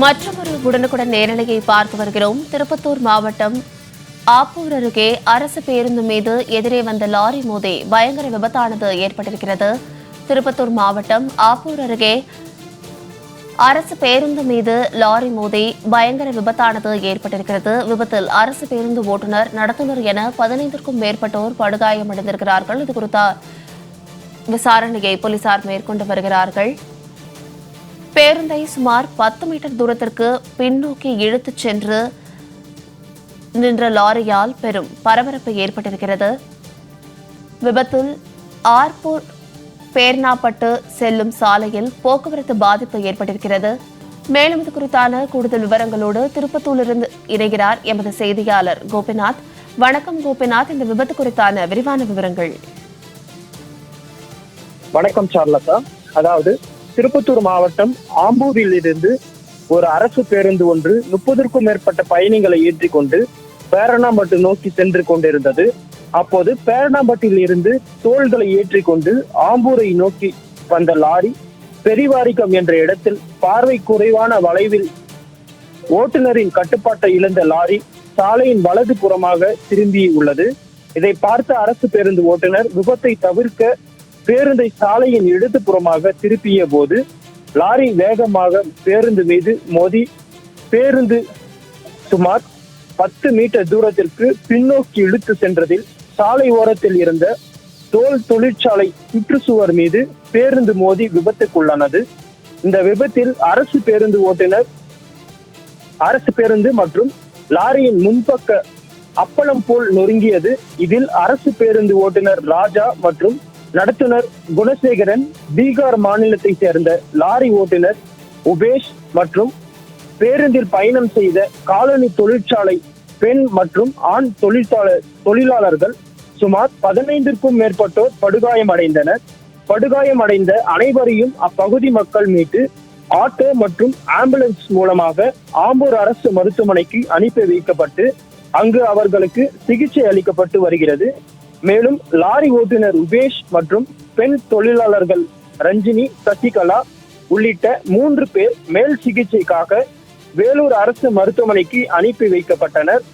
மற்றொரு உடனுக்குடன் நேரலையை பார்த்து வருகிறோம். திருப்பத்தூர் மாவட்டம் ஆப்பூர் அருகே அரசு பேருந்து மீது எதிரே வந்த லாரி மோதி பயங்கர விபத்தானது ஏற்பட்டிருக்கிறது. திருப்பத்தூர் மாவட்டம் ஆப்பூர் அருகே அரசு பேருந்து மீது லாரி மோதி பயங்கர விபத்தானது ஏற்பட்டிருக்கிறது. விபத்தில் அரசு பேருந்து ஓட்டுநர், நடத்துனர் என 15க்கும் மேற்பட்டோர் படுகாயமடைந்திருக்கிறார்கள். இது குறித்த விசாரணையை போலீசார் மேற்கொண்டு வருகிறார்கள். பேருந்தை சுமார் 10 மீட்டர் தூரத்திற்கு பின்னோக்கி இழுத்துச் சென்று நின்ற லாரியால் பெரும் பரபரப்பு ஏற்பட்டிருக்கிறது. விபத்தில் ஆர்பூர் பேர்னாப்பட்டு செல்லும் சாலையில் போக்குவரத்து பாதிப்பு ஏற்பட்டிருக்கிறது. மேலும் இது குறித்தான கூடுதல் விவரங்களோடு திருப்பத்தூரிலிருந்து இணைகிறார் எமது செய்தியாளர் கோபிநாத். வணக்கம் கோபிநாத், இந்த விபத்து குறித்தான விரிவான விவரங்கள். வணக்கம் சார்லதா. அதாவது திருப்பத்தூர் மாவட்டம் ஆம்பூரில் இருந்து ஒரு அரசு பேருந்து ஒன்று 30க்கும் மேற்பட்ட பயணிகளை ஏற்றிக்கொண்டு பேரணாம்பட்டு நோக்கி சென்று கொண்டிருந்தது. அப்போது பேரணாம்பட்டில் இருந்து தோள்களை ஏற்றிக்கொண்டு ஆம்பூரை நோக்கி வந்த லாரி பெரிவாரிக்கம் என்ற இடத்தில் பார்வை குறைவான வளைவில் ஓட்டுநரின் கட்டுப்பாட்டை இழந்த லாரி சாலையின் வலது புறமாக திரும்பி உள்ளது. இதை பார்த்த அரசு பேருந்து ஓட்டுநர் விபத்தை தவிர்க்க பேருந்தை சாலையின் இடது புறமாக திருப்பிய போது லாரி வேகமாக பேருந்து மீது மோதி பேருந்து சுமார் 10 மீட்டர் தூரத்திற்கு பின்னோக்கி இழுத்து சென்றதில் சாலை ஓரத்தில் இருந்த தோல் தொழிற்சாலை சுற்றுச்சுவர் மீது பேருந்து மோதி விபத்துக்குள்ளானது. இந்த விபத்தில் அரசு பேருந்து ஓட்டுநர், அரசு பேருந்து மற்றும் லாரியின் முன்பக்க அப்பளம் போல் நொறுங்கியது. இதில் அரசு பேருந்து ஓட்டுநர் ராஜா மற்றும் நடத்துனர் குணசேகரன், பீகார் மாநிலத்தை சேர்ந்த லாரி ஓட்டுநர் உபேஷ் மற்றும் பேருந்தில் பயணம் செய்த காலனி தொழிற்சாலை பெண் மற்றும் ஆண் தொழிலாளர்கள் சுமார் 15க்கும் மேற்பட்டோர் படுகாயமடைந்தனர். படுகாயமடைந்த அனைவரையும் அப்பகுதி மக்கள் மீட்டு ஆட்டோ மற்றும் ஆம்புலன்ஸ் மூலமாக ஆம்பூர் அரசு மருத்துவமனைக்கு அனுப்பி வைக்கப்பட்டு அங்கு அவர்களுக்கு சிகிச்சை அளிக்கப்பட்டு வருகிறது. மேலும் லாரி ஓட்டுநர் உபேஷ் மற்றும் பெண் தொழிலாளர்கள் ரஞ்சினி, சசிகலா உள்ளிட்ட 3 பேர் மேல் சிகிச்சைக்காக வேலூர் அரசு மருத்துவமனைக்கு அனுப்பி வைக்கப்பட்டனர்.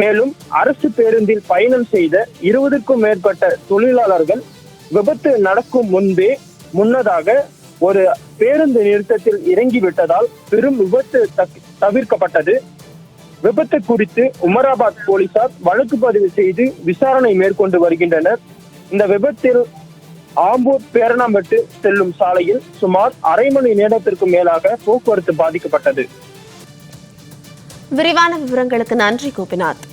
மேலும் அரசு பேருந்தில் பயணம் செய்த 20க்கும் மேற்பட்ட தொழிலாளர்கள் விபத்து நடக்கும் முன்னதாக ஒரு பேருந்து நிறுத்தத்தில் இறங்கிவிட்டதால் பெரும் விபத்து தவிர்க்கப்பட்டது. விபத்து குறித்து உமராபாத் போலீசார் வழக்கு பதிவு செய்து விசாரணை மேற்கொண்டு வருகின்றனர். இந்த விபத்தில் ஆம்பூர் பேரணாம்பட்டு செல்லும் சாலையில் சுமார் அரை மணி நேரத்திற்கு மேலாக போக்குவரத்து பாதிக்கப்பட்டது. விரிவான விவரங்களுக்கு நன்றி கோபிநாத்.